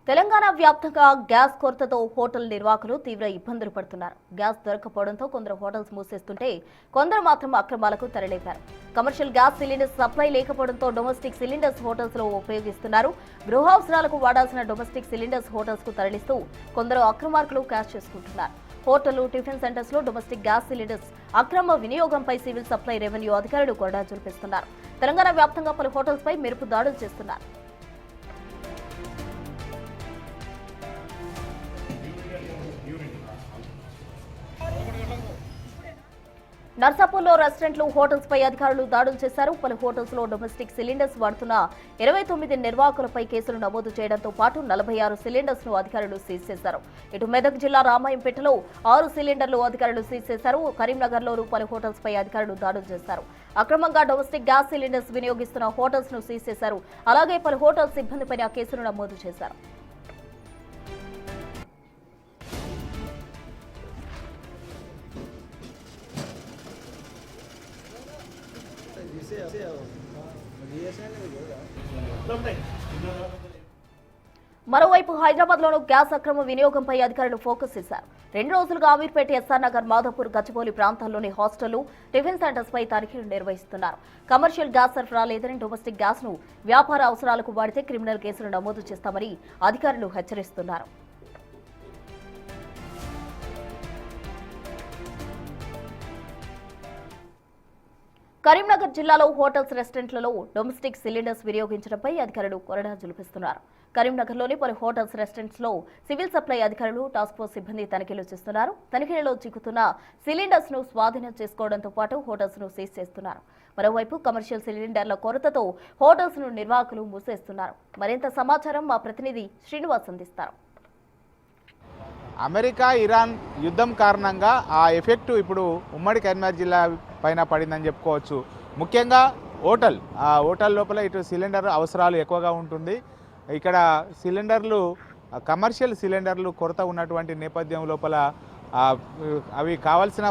తెలంగాణ వ్యాప్తంగా గ్యాస్ కొరతతో హోటల్ నిర్వాహకులు తీవ్ర ఇబ్బందులు పడుతున్నారు. గ్యాస్ దొరకకపోవడంతో కొందరు హోటల్స్ మూసేస్తుంటే కొందరు మాత్రం అక్రమాలకు తెరలేపారు. కమర్షియల్ గ్యాస్ సిలిండర్స్ సప్లై లేకపోవడంతో డొమెస్టిక్ సిలిండర్స్ హోటల్స్ లో ఉపయోగిస్తున్నారు. గృహావసరాలకు వాడాల్సిన డొమెస్టిక్ సిలిండర్స్ హోటల్స్ కు తరలిస్తూ కొందరు అక్రమార్కులు క్యాష్ చేసుకుంటున్నారు. హోటళ్లు, టిఫిన్ సెంటర్స్ లో డొమెస్టిక్ గ్యాస్ సిలిండర్స్ అక్రమ వినియోగంపై సివిల్ సప్లై రెవెన్యూ అధికారులు కొరడా జులిపిస్తున్నారు. తెలంగాణ వ్యాప్తంగా పలు హోటల్స్ పై మెరుపు దాడులు చేస్తున్నారు. నర్సాపూర్లో రెస్టారెంట్లు, హోటల్స్ పై అధికారులు దాడులు చేశారు. పలు హోటల్స్ లో డొమెస్టిక్ సిలిండర్స్ వాడుతున్న 29 నిర్వాహకులపై కేసులు నమోదు చేయడంతో పాటు 46 సిలిండర్స్ ను అధికారులు సీజ్ చేశారు. ఇటు మెదక్ జిల్లా రామాయంపేటలో 6 సిలిండర్లు అధికారులు సీజ్ చేశారు. కరీంనగర్ లోను పలు హోటల్స్ పై అధికారులు దాడులు చేశారు. అక్రమంగా డొమెస్టిక్ గ్యాస్ సిలిండర్స్ వినియోగిస్తున్న హోటల్స్ ను సీజ్ చేశారు. అలాగే పలు హోటల్స్ సిబ్బందిపై కేసులు నమోదు చేశారు. మరోవైపు హైదరాబాద్ లోను గ్యాస్ అక్రమ వినియోగంపై అధికారులు ఫోకస్ చేశారు. 2 రోజులుగా అమీర్పేట, ఎస్ఆర్ నగర్, మాధవపూర్, గచ్చిబౌలి ప్రాంతాల్లోని హాస్టళ్లు, టిఫిన్ సెంటర్స్ పై తనిఖీలు నిర్వహిస్తున్నారు. కమర్షియల్ గ్యాస్ సరఫరా లేదని డొమెస్టిక్ గ్యాస్ ను వ్యాపార అవసరాలకు వాడితే క్రిమినల్ కేసులు నమోదు చేస్తామని అధికారులు హెచ్చరిస్తున్నారు. కరీంనగర్ జిల్లాలో హోటల్స్, రెస్టారెంట్లలో డొమెస్టిక్ సిలిండర్స్ వినియోగించడంపై అధికారులు కొరడా జులిపిస్తున్నారు. కరీంనగర్లోని పలు హోటల్స్, రెస్టారెంట్స్ లో సివిల్ సప్లై అధికారులు, టాస్క్ ఫోర్స్ సిబ్బంది తనిఖీలు చేస్తున్నారు. తనిఖీలలో చిక్కుతున్న సిలిండర్స్ ను స్వాధీనం చేసుకోవడంతో పాటు హోటల్స్ ను సీజ్ చేస్తున్నారు. మరోవైపు కమర్షియల్ సిలిండర్ల కొరతతో హోటల్స్ ను నిర్వాహకులు మూసేస్తున్నారు. మరింత సమాచారం మా ప్రతినిధి శ్రీనివాస్ అందిస్తారు. అమెరికా, ఇరాన్ యుద్ధం కారణంగా ఆ ఎఫెక్ట్ ఇప్పుడు ఉమ్మడి కరీంనగర్ జిల్లా పైన పడిందని చెప్పుకోవచ్చు. ముఖ్యంగా ఆ హోటల్ లోపల ఇటు సిలిండర్ అవసరాలు ఎక్కువగా ఉంటుంది. ఇక్కడ సిలిండర్లు, కమర్షియల్ సిలిండర్లు కొరత ఉన్నటువంటి నేపథ్యం లోపల అవి కావాల్సిన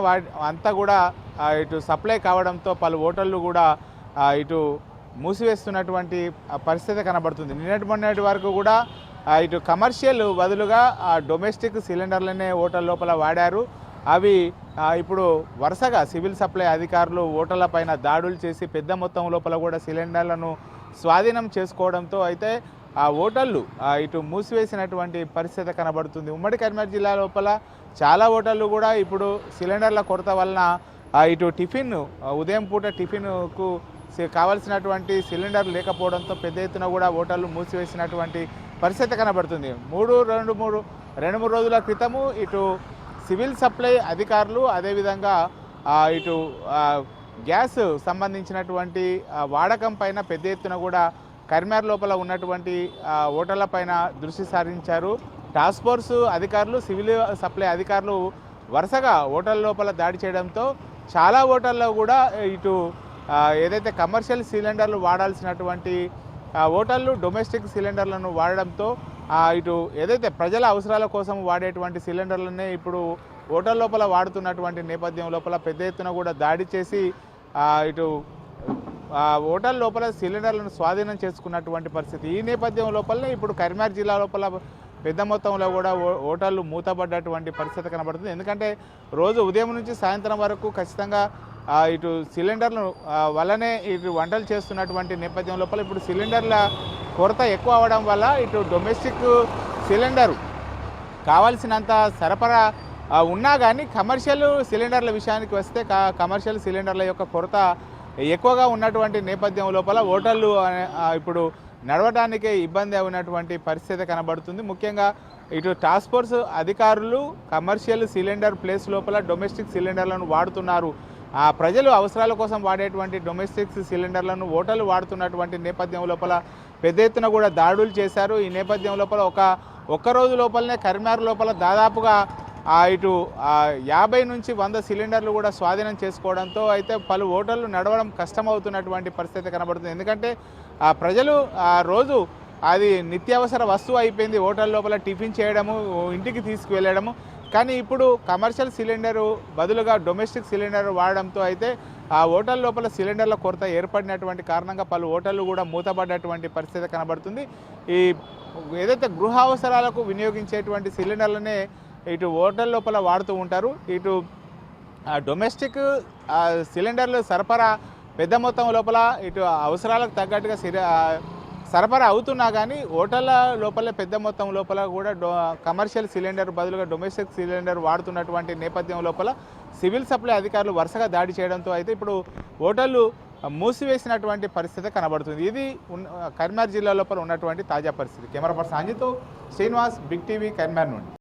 అంతా కూడా ఇటు సప్లై కావడంతో పలు హోటళ్ళు కూడా ఇటు మూసివేస్తున్నటువంటి పరిస్థితి కనబడుతుంది. మొన్నటి వరకు కూడా ఇటు కమర్షియల్ బదులుగా డొమెస్టిక్ సిలిండర్లనే హోటల్ లోపల వాడారు. అవి ఇప్పుడు వరుసగా సివిల్ సప్లై అధికారులు హోటళ్ల పైన దాడులు చేసి పెద్ద మొత్తం లోపల కూడా సిలిండర్లను స్వాధీనం చేసుకోవడంతో అయితే ఆ హోటళ్ళు ఇటు మూసివేసినటువంటి పరిస్థితి కనబడుతుంది. ఉమ్మడి కరీంనగర్ జిల్లా లోపల చాలా హోటళ్ళు కూడా ఇప్పుడు సిలిండర్ల కొరత వలన ఇటు ఉదయం పూట టిఫిన్కు కావాల్సినటువంటి సిలిండర్ లేకపోవడంతో పెద్ద ఎత్తున కూడా హోటళ్ళు మూసివేసినటువంటి పరిస్థితి కనబడుతుంది. 2-3 రోజుల క్రితము ఇటు సివిల్ సప్లై అధికారులు, అదేవిధంగా ఇటు గ్యాస్ సంబంధించినటువంటి వాడకం పైన పెద్ద ఎత్తున కూడా కరీంనగర్ లోపల ఉన్నటువంటి హోటళ్ల పైన దృష్టి సారించారు. టాస్క్ ఫోర్స్ అధికారులు, సివిల్ సప్లై అధికారులు వరుసగా హోటల్ లోపల దాడి చేయడంతో చాలా హోటల్లో కూడా ఇటు ఏదైతే కమర్షియల్ సిలిండర్లు వాడాల్సినటువంటి హోటళ్ళు డొమెస్టిక్ సిలిండర్లను వాడడంతో ఇటు ఏదైతే ప్రజల అవసరాల కోసం వాడేటువంటి సిలిండర్లనే ఇప్పుడు హోటల్ లోపల వాడుతున్నటువంటి నేపథ్యం లోపల పెద్ద ఎత్తున కూడా దాడి చేసి ఇటు హోటల్ లోపల సిలిండర్లను స్వాధీనం చేసుకున్నటువంటి పరిస్థితి. ఈ నేపథ్యం లోపలనే ఇప్పుడు కరీంనగర్ జిల్లా లోపల పెద్ద మొత్తంలో కూడా హోటళ్ళు మూతపడ్డటువంటి పరిస్థితి కనబడుతుంది. ఎందుకంటే రోజు ఉదయం నుంచి సాయంత్రం వరకు ఖచ్చితంగా ఇటు సిలిండర్లు వల్లనే ఇటు వంటలు చేస్తున్నటువంటి నేపథ్యం లోపల ఇప్పుడు సిలిండర్ల కొరత ఎక్కువ అవడం వల్ల ఇటు డొమెస్టిక్ సిలిండరు కావాల్సినంత సరఫరా ఉన్నా కానీ కమర్షియల్ సిలిండర్ల విషయానికి వస్తే కమర్షియల్ సిలిండర్ల యొక్క కొరత ఎక్కువగా ఉన్నటువంటి నేపథ్యం లోపల హోటళ్ళు ఇప్పుడు నడవడానికే ఇబ్బంది ఉన్నటువంటి పరిస్థితి కనబడుతుంది. ముఖ్యంగా ఇటు టాస్క్ ఫోర్స్ అధికారులు కమర్షియల్ సిలిండర్ ప్లేస్ లోపల డొమెస్టిక్ సిలిండర్లను వాడుతున్నారు. ప్రజలు అవసరాల కోసం వాడేటువంటి డొమెస్టిక్ సిలిండర్లను హోటళ్ళు వాడుతున్నటువంటి నేపథ్యం లోపల పెద్ద ఎత్తున కూడా దాడులు చేశారు. ఈ నేపథ్యం లోపల ఒక్క రోజు లోపలనే కరీంనగర్ లోపల దాదాపుగా ఇటు 50 నుంచి 100 సిలిండర్లు కూడా స్వాధీనం చేసుకోవడంతో అయితే పలు హోటళ్ళు నడవడం కష్టమవుతున్నటువంటి పరిస్థితి కనబడుతుంది. ఎందుకంటే ప్రజలు రోజు అది నిత్యావసర వస్తువు అయిపోయింది. హోటల్ లోపల టిఫిన్ చేయడము, ఇంటికి తీసుకువెళ్ళడము. కానీ ఇప్పుడు కమర్షియల్ సిలిండరు బదులుగా డొమెస్టిక్ సిలిండర్ వాడడంతో అయితే ఆ హోటల్ లోపల సిలిండర్ల కొరత ఏర్పడినటువంటి కారణంగా పలు హోటళ్లు కూడా మూతపడ్డటువంటి పరిస్థితి కనబడుతుంది. ఈ ఏదైతే గృహ అవసరాలకు వినియోగించేటువంటి సిలిండర్లనే ఇటు హోటల్ లోపల వాడుతూ ఉంటారు. ఇటు డొమెస్టిక్ సిలిండర్లు సరఫరా పెద్ద మొత్తం లోపల ఇటు అవసరాలకు తగ్గట్టుగా సరఫరా అవుతున్నా కానీ హోటళ్ళ లోపల పెద్ద మొత్తం లోపల కూడా కమర్షియల్ సిలిండర్ బదులుగా డొమెస్టిక్ సిలిండర్ వాడుతున్నటువంటి నేపథ్యం లోపల సివిల్ సప్లై అధికారులు వరుసగా దాడి చేయడంతో అయితే ఇప్పుడు హోటళ్ళు మూసివేసినటువంటి పరిస్థితి కనబడుతుంది. ఇది కరీంనగర్ జిల్లా లోపల ఉన్నటువంటి తాజా పరిస్థితి. కెమెరా పర్సన్ అంజితో శ్రీనివాస్, బిగ్ టీవీ, కరీంనగర్ నుండి.